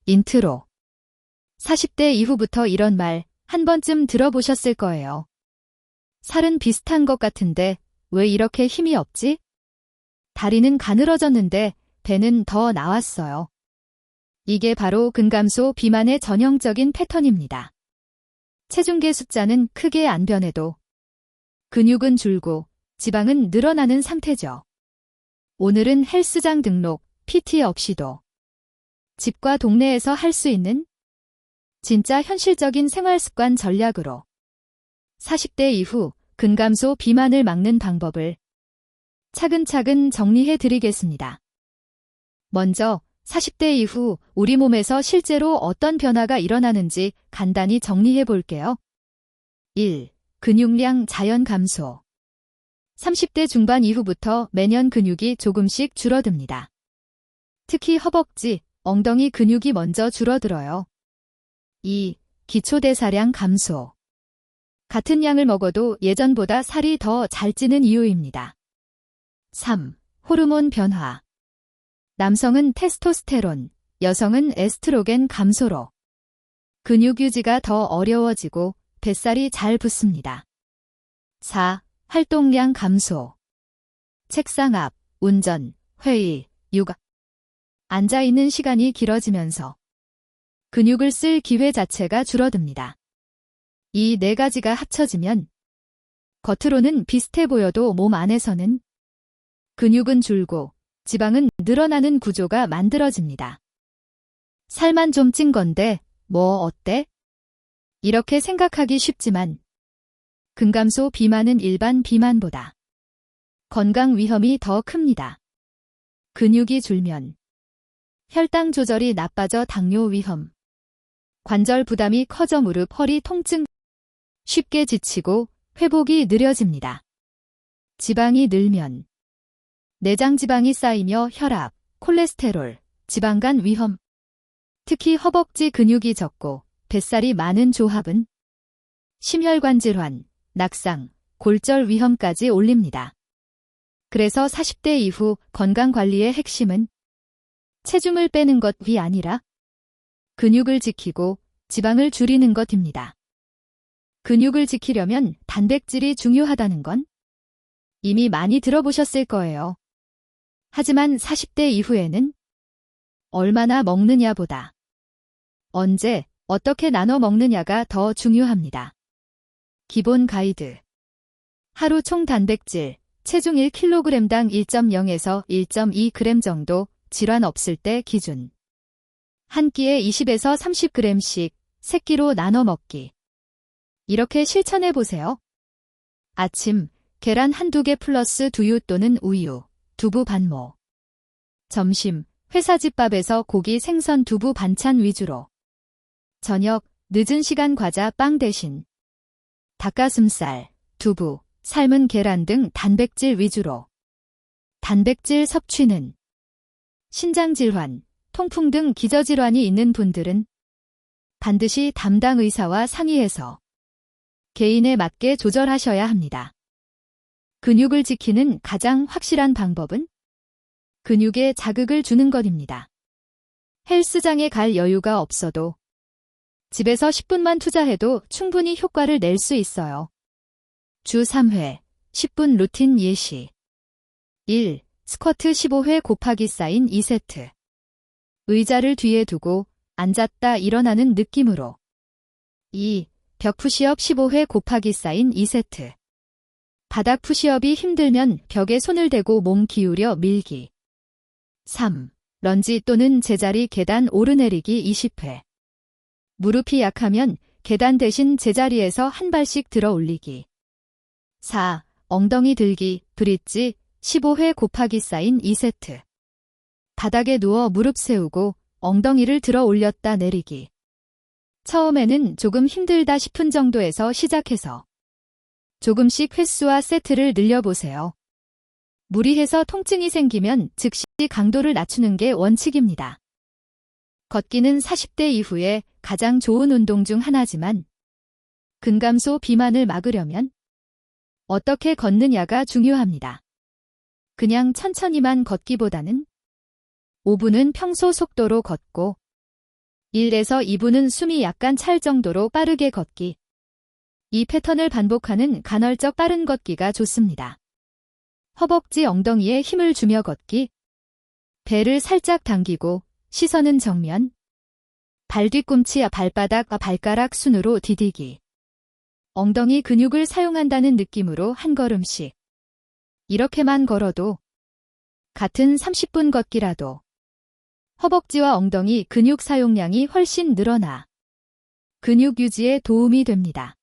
인트로. 40대 이후부터 이런 말 한 번쯤 들어보셨을 거예요. 살은 비슷한 것 같은데 왜 이렇게 힘이 없지? 다리는 가늘어졌는데 배는 더 나왔어요. 이게 바로 근감소 비만의 전형적인 패턴입니다. 체중계 숫자는 크게 안 변해도 근육은 줄고 지방은 늘어나는 상태죠. 오늘은 헬스장 등록, PT 없이도 집과 동네에서 할 수 있는 진짜 현실적인 생활습관 전략으로 40대 이후 근감소 비만을 막는 방법을 차근차근 정리해 드리겠습니다. 먼저 40대 이후 우리 몸에서 실제로 어떤 변화가 일어나는지 간단히 정리해 볼게요. 1. 근육량 자연 감소. 30대 중반 이후부터 매년 근육이 조금씩 줄어듭니다. 특히 허벅지, 엉덩이 근육이 먼저 줄어들어요. 2. 기초대사량 감소. 같은 양을 먹어도 예전보다 살이 더 잘 찌는 이유입니다. 3. 호르몬 변화. 남성은 테스토스테론, 여성은 에스트로겐 감소로 근육 유지가 더 어려워지고 뱃살이 잘 붙습니다. 4. 활동량 감소. 책상 앞, 운전, 회의, 육아. 앉아있는 시간이 길어지면서 근육을 쓸 기회 자체가 줄어듭니다. 이 네 가지가 합쳐지면 겉으로는 비슷해 보여도 몸 안에서는 근육은 줄고 지방은 늘어나는 구조가 만들어집니다. 살만 좀 찐 건데 뭐 어때? 이렇게 생각하기 쉽지만 근감소 비만은 일반 비만보다 건강 위험이 더 큽니다. 근육이 줄면 혈당 조절이 나빠져 당뇨 위험, 관절 부담이 커져 무릎 허리 통증, 쉽게 지치고 회복이 느려집니다. 지방이 늘면 내장 지방이 쌓이며 혈압, 콜레스테롤, 지방간 위험, 특히 허벅지 근육이 적고 뱃살이 많은 조합은 심혈관 질환, 낙상, 골절 위험까지 올립니다. 그래서 40대 이후 건강관리의 핵심은 체중을 빼는 것이 아니라 근육을 지키고 지방을 줄이는 것입니다. 근육을 지키려면 단백질이 중요하다는 건 이미 많이 들어보셨을 거예요. 하지만 40대 이후에는 얼마나 먹느냐보다 언제, 어떻게 나눠 먹느냐가 더 중요합니다. 기본 가이드. 하루 총 단백질, 체중 1kg당 1.0에서 1.2g 정도 질환 없을 때 기준. 한 끼에 20에서 30g씩 새끼로 나눠 먹기. 이렇게 실천해 보세요. 아침, 계란 한두 개 플러스 두유 또는 우유, 두부 반모. 점심, 회사집밥에서 고기 생선 두부 반찬 위주로. 저녁, 늦은 시간 과자 빵 대신 닭가슴살, 두부, 삶은 계란 등 단백질 위주로. 단백질 섭취는 신장질환, 통풍 등 기저질환이 있는 분들은 반드시 담당 의사와 상의해서 개인에 맞게 조절하셔야 합니다. 근육을 지키는 가장 확실한 방법은 근육에 자극을 주는 것입니다. 헬스장에 갈 여유가 없어도 집에서 10분만 투자해도 충분히 효과를 낼 수 있어요. 주 3회, 10분 루틴 예시. 1. 스쿼트 15회 곱하기 사인 2세트. 의자를 뒤에 두고 앉았다 일어나는 느낌으로. 2. 벽 푸시업 15회 곱하기 사인 2세트. 바닥 푸시업이 힘들면 벽에 손을 대고 몸 기울여 밀기. 3. 런지 또는 제자리 계단 오르내리기 20회. 무릎이 약하면 계단 대신 제자리에서 한 발씩 들어 올리기. 4. 엉덩이 들기, 브릿지 15회 곱하기 사인 2세트. 바닥에 누워 무릎 세우고 엉덩이를 들어 올렸다 내리기. 처음에는 조금 힘들다 싶은 정도에서 시작해서 조금씩 횟수와 세트를 늘려보세요. 무리해서 통증이 생기면 즉시 강도를 낮추는 게 원칙입니다. 걷기는 40대 이후에 가장 좋은 운동 중 하나지만 근감소 비만을 막으려면 어떻게 걷느냐가 중요합니다. 그냥 천천히만 걷기보다는 5분은 평소 속도로 걷고 1에서 2분은 숨이 약간 찰 정도로 빠르게 걷기. 이 패턴을 반복하는 간헐적 빠른 걷기가 좋습니다. 허벅지 엉덩이에 힘을 주며 걷기. 배를 살짝 당기고 시선은 정면. 발 뒤꿈치 발바닥 발가락 순으로 디디기. 엉덩이 근육을 사용한다는 느낌으로 한 걸음씩. 이렇게만 걸어도 같은 30분 걷기라도 허벅지와 엉덩이 근육 사용량이 훨씬 늘어나 근육 유지에 도움이 됩니다.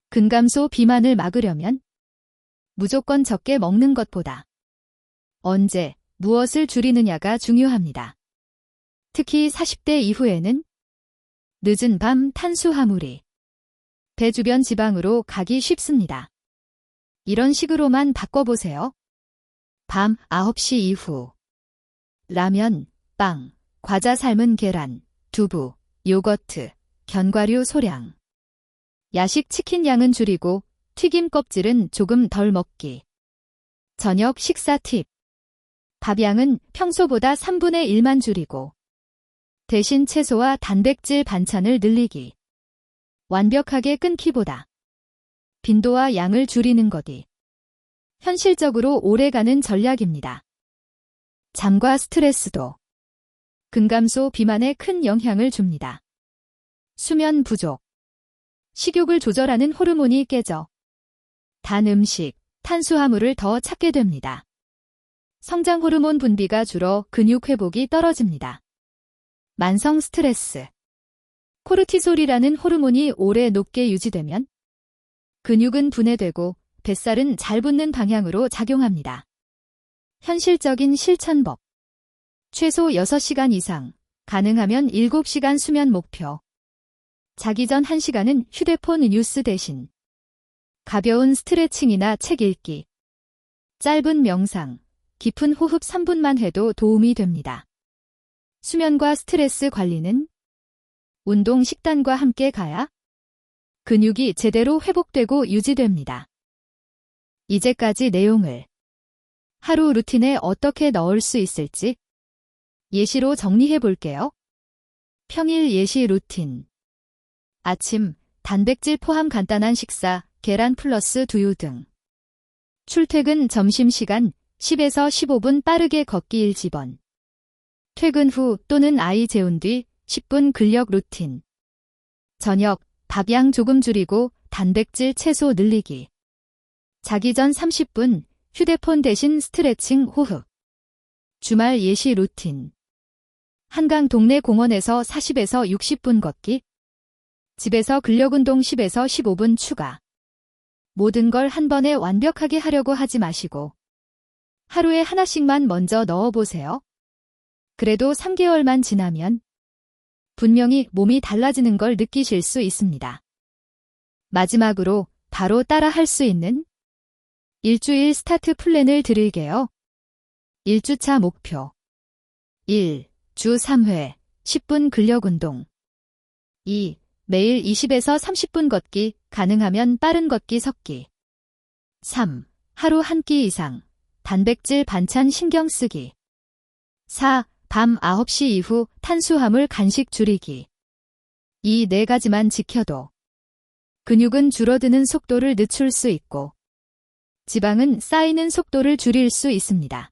근감소 비만을 막으려면 무조건 적게 먹는 것보다 언제, 무엇을 줄이느냐가 중요합니다. 특히 40대 이후에는 늦은 밤 탄수화물이 배 주변 지방으로 가기 쉽습니다. 이런 식으로만 바꿔보세요. 밤 9시 이후 라면, 빵, 과자 삶은 계란, 두부, 요거트, 견과류 소량. 야식 치킨 양은 줄이고 튀김 껍질은 조금 덜 먹기. 저녁 식사 팁. 밥 양은 평소보다 3분의 1만 줄이고 대신 채소와 단백질 반찬을 늘리기. 완벽하게 끊기보다 빈도와 양을 줄이는 것이 현실적으로 오래가는 전략입니다. 잠과 스트레스도 근감소 비만에 큰 영향을 줍니다. 수면 부족. 식욕을 조절하는 호르몬이 깨져 단 음식, 탄수화물을 더 찾게 됩니다. 성장 호르몬 분비가 줄어 근육 회복이 떨어집니다. 만성 스트레스. 코르티솔이라는 호르몬이 오래 높게 유지되면 근육은 분해되고 뱃살은 잘 붙는 방향으로 작용합니다. 현실적인 실천법. 최소 6시간 이상, 가능하면 7시간 수면 목표. 자기 전 1시간은 휴대폰 뉴스 대신 가벼운 스트레칭이나 책 읽기. 짧은 명상, 깊은 호흡 3분만 해도 도움이 됩니다. 수면과 스트레스 관리는 운동 식단과 함께 가야 근육이 제대로 회복되고 유지됩니다. 이제까지 내용을 하루 루틴에 어떻게 넣을 수 있을지 예시로 정리해 볼게요. 평일 예시 루틴. 아침, 단백질 포함 간단한 식사, 계란 플러스 두유 등. 출퇴근 점심시간 10에서 15분 빠르게 걷기 1집원. 퇴근 후 또는 아이 재운 뒤 10분 근력 루틴. 저녁, 밥양 조금 줄이고 단백질 채소 늘리기. 자기 전 30분, 휴대폰 대신 스트레칭 호흡. 주말 예시 루틴. 한강 동네 공원에서 40에서 60분 걷기. 집에서 근력운동 10에서 15분 추가. 모든 걸 한 번에 완벽하게 하려고 하지 마시고 하루에 하나씩만 먼저 넣어보세요. 그래도 3개월만 지나면 분명히 몸이 달라지는 걸 느끼실 수 있습니다. 마지막으로 바로 따라 할 수 있는 일주일 스타트 플랜을 드릴게요. 1주차 목표. 1. 주 3회 10분 근력운동. 2. 매일 20에서 30분 걷기, 가능하면 빠른 걷기 섞기. 3. 하루 한 끼 이상 단백질 반찬 신경 쓰기. 4. 밤 9시 이후 탄수화물 간식 줄이기. 이 4가지만 지켜도 근육은 줄어드는 속도를 늦출 수 있고 지방은 쌓이는 속도를 줄일 수 있습니다.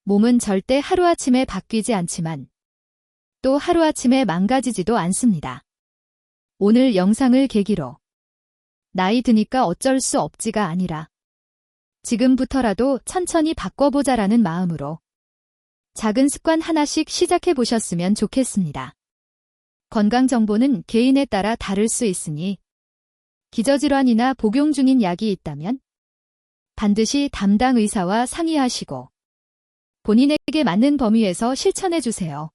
몸은 절대 하루아침에 바뀌지 않지만 또 하루아침에 망가지지도 않습니다. 오늘 영상을 계기로 나이 드니까 어쩔 수 없지가 아니라 지금부터라도 천천히 바꿔보자라는 마음으로 작은 습관 하나씩 시작해 보셨으면 좋겠습니다. 건강 정보는 개인에 따라 다를 수 있으니 기저질환이나 복용 중인 약이 있다면 반드시 담당 의사와 상의하시고 본인에게 맞는 범위에서 실천해 주세요.